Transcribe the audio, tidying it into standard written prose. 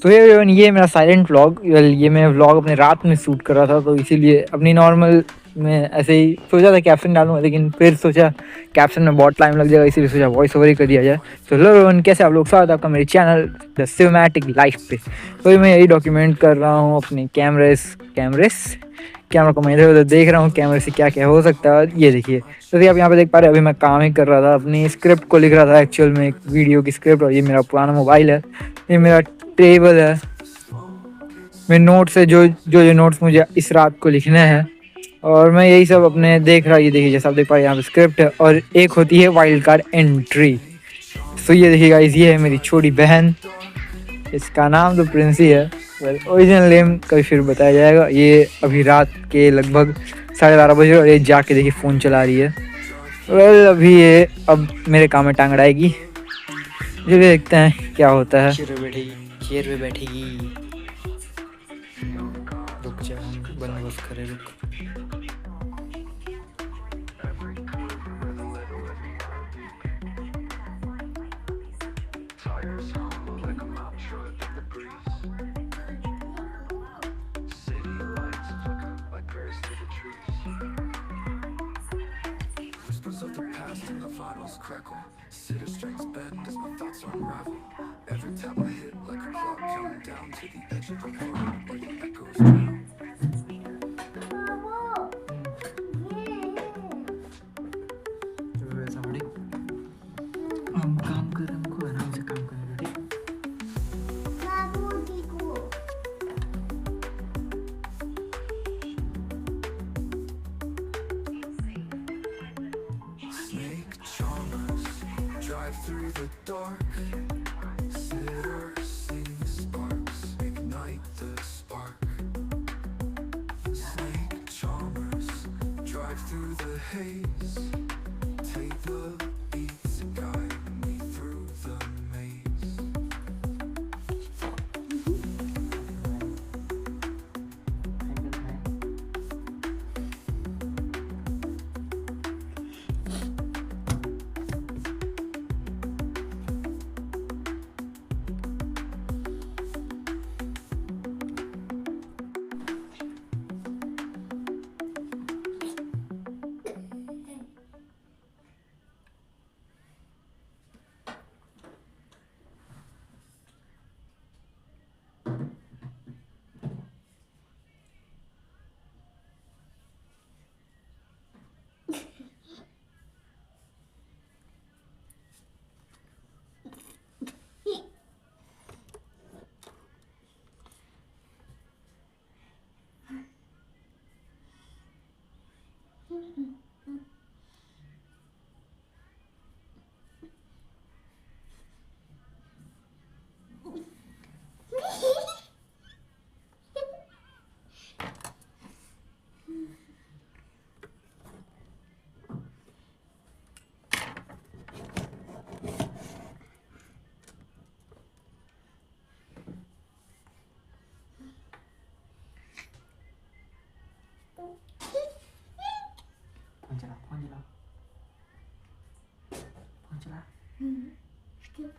तो ये मेरा साइलेंट व्लॉग, ये मैं व्लॉग अपने रात में शूट कर रहा था, तो इसीलिए अपनी नॉर्मल में ऐसे ही सोचा था कैप्शन डालूंगा, लेकिन फिर सोचा कैप्शन में बहुत टाइम लग जाएगा, इसीलिए सोचा वॉइस ओवर ही कर दिया जाए। तो हेलो एवरीवन, कैसे आप लोग, स्वागत है आपका मेरे चैनल द सिनेमैटिक लाइफ पे। तो मैं यही डॉक्यूमेंट कर रहा हूँ अपने कैमरा को मैं इधर उधर देख रहा हूँ, कैमरे से क्या क्या हो सकता है। ये देखिए, जैसे आप यहाँ पे देख पा रहे हैं, अभी मैं काम ही कर रहा था, अपनी स्क्रिप्ट को लिख रहा था एक्चुअल में, एक वीडियो की स्क्रिप्ट। और ये मेरा पुराना मोबाइल है, ये मेरा टेबल है, मेरे नोट्स है, जो नोट्स मुझे इस रात को लिखने हैं। और मैं यही सब अपने देख रहा, ये देखिए जैसा आप देख पा रहे हैं यहाँ पे स्क्रिप्ट है, और एक होती है वाइल्ड कार्ड एंट्री। तो ये देखिए गाइस, ये है मेरी छोटी बहन, इसका नाम तो प्रिंसी है, ओरिजिनल नेम कभी फिर बताया जाएगा। ये अभी रात के लगभग 12:30 बजे और ये जाके देखिए फ़ोन चला रही है। अभी ये अब मेरे काम में टांग अड़ाएगी, चलिए देखते हैं क्या होता है। चेयर पे बैठेगी, रुक जा, हम बंदोबस्त करें, रुक। Whispers of the past and the vitals crackle. Sitter strengths bend as my thoughts unravel. Every tap I hit like a clock counting down to the edge of the world where the echoes drown. हम काम कर रहे हैं, हमको आराम से काम करना है। Snake charmers drive through the dark. Sitter sing sparks, ignite the spark. Snake charmers drive through the haze. Take the beats and guide me through the maze. Phone चला। Gitu.